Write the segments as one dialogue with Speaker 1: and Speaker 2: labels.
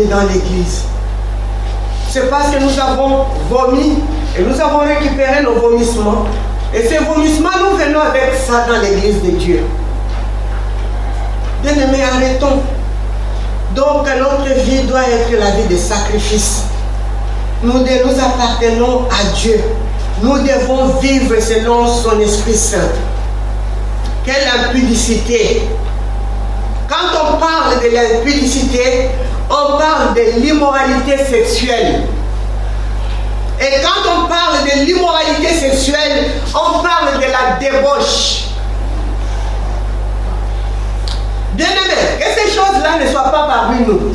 Speaker 1: Dans l'église, c'est parce que nous avons vomi et nous avons récupéré nos vomissements, et ces vomissements, nous venons avec ça dans l'église de Dieu. Bien-aimés, arrêtons. Donc notre vie doit être la vie de sacrifice. Nous appartenons à Dieu. Nous devons vivre selon son Esprit Saint. Quelle impudicité! Quand on parle de l'impudicité, on parle de l'immoralité sexuelle. Et quand on parle de l'immoralité sexuelle, on parle de la débauche. Bien-aimés, que ces choses-là ne soient pas parmi nous.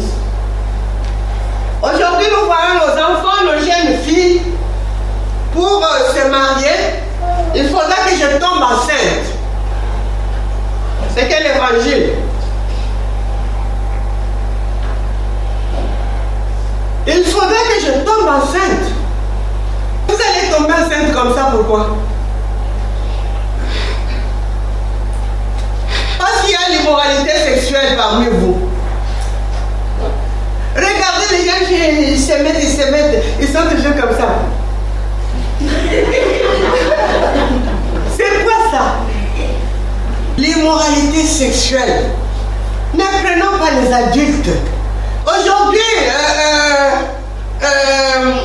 Speaker 1: Aujourd'hui, nous voyons nos enfants, nos jeunes filles, pour se marier, il faudra que je tombe enceinte. C'est quel évangile? Il faudrait que je tombe enceinte. Vous allez tomber enceinte comme ça, pourquoi? Parce qu'il y a l'immoralité sexuelle parmi vous. Regardez les gens qui se mettent, ils sont toujours comme ça. C'est quoi ça? L'immoralité sexuelle. Ne prenons pas les adultes. Aujourd'hui,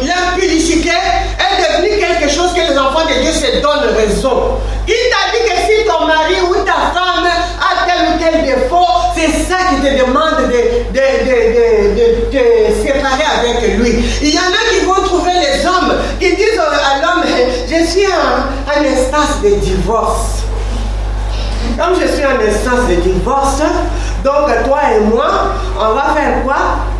Speaker 1: l'impudicité est devenue quelque chose que les enfants de Dieu se donnent raison. Il t'a dit que si ton mari ou ta femme a tel ou tel défaut, c'est ça qui te demande de te séparer avec lui. Il y en a qui vont trouver les hommes qui disent à l'homme, je suis en instance de divorce. Comme je suis en instance de divorce, donc toi et moi, on va faire quoi?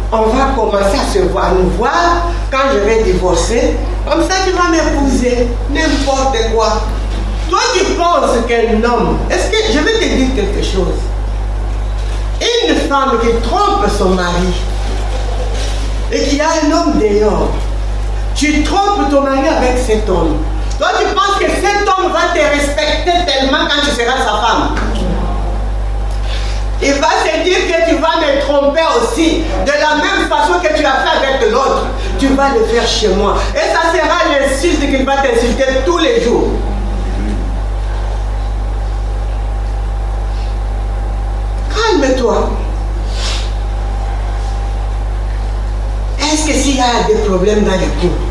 Speaker 1: On va commencer à se voir, nous voir quand je vais divorcer. Comme ça, tu vas m'épouser. N'importe quoi. Toi, tu penses qu'un homme... Est-ce que je vais te dire quelque chose? Une femme qui trompe son mari et qu'il y a un homme dehors, tu trompes ton mari avec cet homme. Toi, tu penses que cet homme va te respecter tellement quand tu seras sa femme. Il va se dire que tu vas me tromper aussi. De la même façon que tu as fait avec l'autre, tu vas le faire chez moi. Et ça sera l'insulte qu'il va t'insulter tous les jours. Calme-toi. Est-ce que s'il y a des problèmes dans le couple,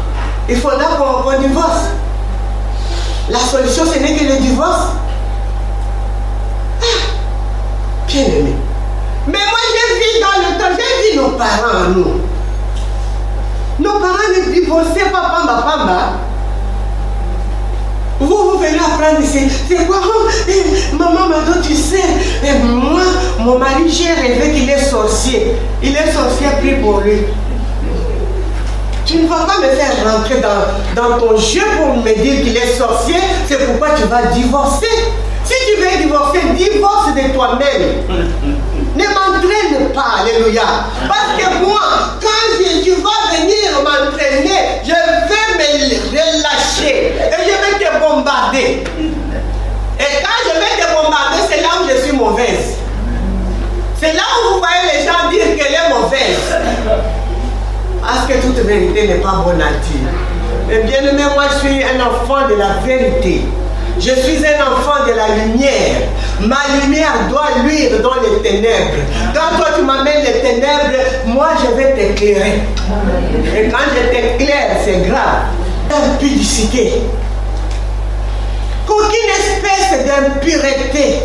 Speaker 1: il faudra qu'on divorce? La solution, ce n'est que le divorce. Bien aimé. Mais moi, j'ai vu dans le temps, j'ai vu nos parents, nous. Nos parents ne divorçaient pas pamba. Vous venez apprendre ici. C'est quoi? Maman, maintenant, tu sais, moi, mon mari, j'ai rêvé qu'il est sorcier. Il est sorcier pris pour lui. Tu ne vas pas me faire rentrer dans ton jeu pour me dire qu'il est sorcier. C'est pourquoi tu vas divorcer. Si tu veux divorcer, divorce de toi-même. Ne m'entraîne pas, alléluia. Parce que moi, quand tu vas venir m'entraîner, je vais me relâcher et je vais te bombarder. Et quand je vais te bombarder, c'est là où je suis mauvaise. C'est là où vous voyez les gens dire qu'elle est mauvaise. Parce que toute vérité n'est pas bonne à dire. Mais bien aimé, moi je suis un enfant de la vérité. Je suis un enfant de la lumière. Ma lumière doit luire dans les ténèbres. Quand toi tu m'amènes les ténèbres, moi je vais t'éclairer. Et quand je t'éclaire, c'est grave. Impudicité. Qu'aucune espèce d'impureté.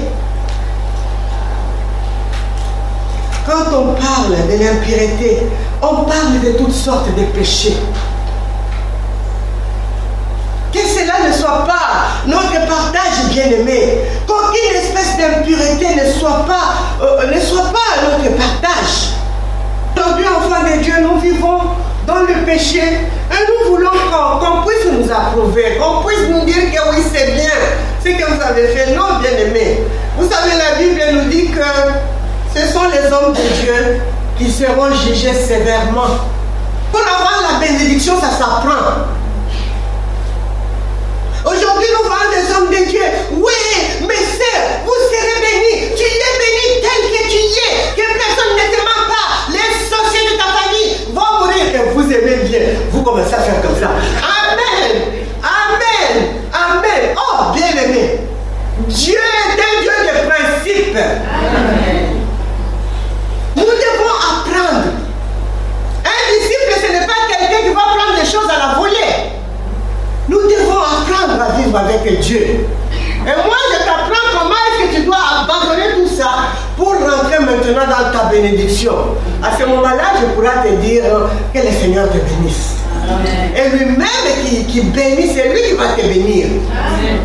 Speaker 1: Quand on parle de l'impureté, on parle de toutes sortes de péchés. Que cela ne soit pas notre partage bien-aimé. Qu'aucune espèce d'impureté ne soit pas notre partage. Aujourd'hui, enfants de Dieu, nous vivons dans le péché et nous voulons qu'on puisse nous approuver, qu'on puisse nous dire que oui, c'est bien ce que vous avez fait. Non, bien-aimé. Vous savez, la Bible nous dit que ce sont les hommes de Dieu qui seront jugés sévèrement. Pour avoir la bénédiction, ça s'apprend. Aujourd'hui, nous voyons des hommes de Dieu. Oui, mes sœurs, vous serez bénis. Tu es béni tel que tu es. Que personne ne te ment pas. Les sorciers de ta famille vont mourir. Et vous aimez bien. Vous commencez à faire comme ça. Amen. Amen. Amen. Oh, bien aimé. Dieu est un Dieu de principe. Amen. Nous devons apprendre. Un disciple, ce n'est pas quelqu'un qui va prendre des choses à la volée. Nous devons apprendre à vivre avec Dieu. Et moi, je t'apprends comment est-ce que tu dois abandonner tout ça pour rentrer maintenant dans ta bénédiction. À ce moment-là, je pourrai te dire que le Seigneur te bénisse. Amen. Et lui-même qui bénit, c'est lui qui va te bénir. Amen.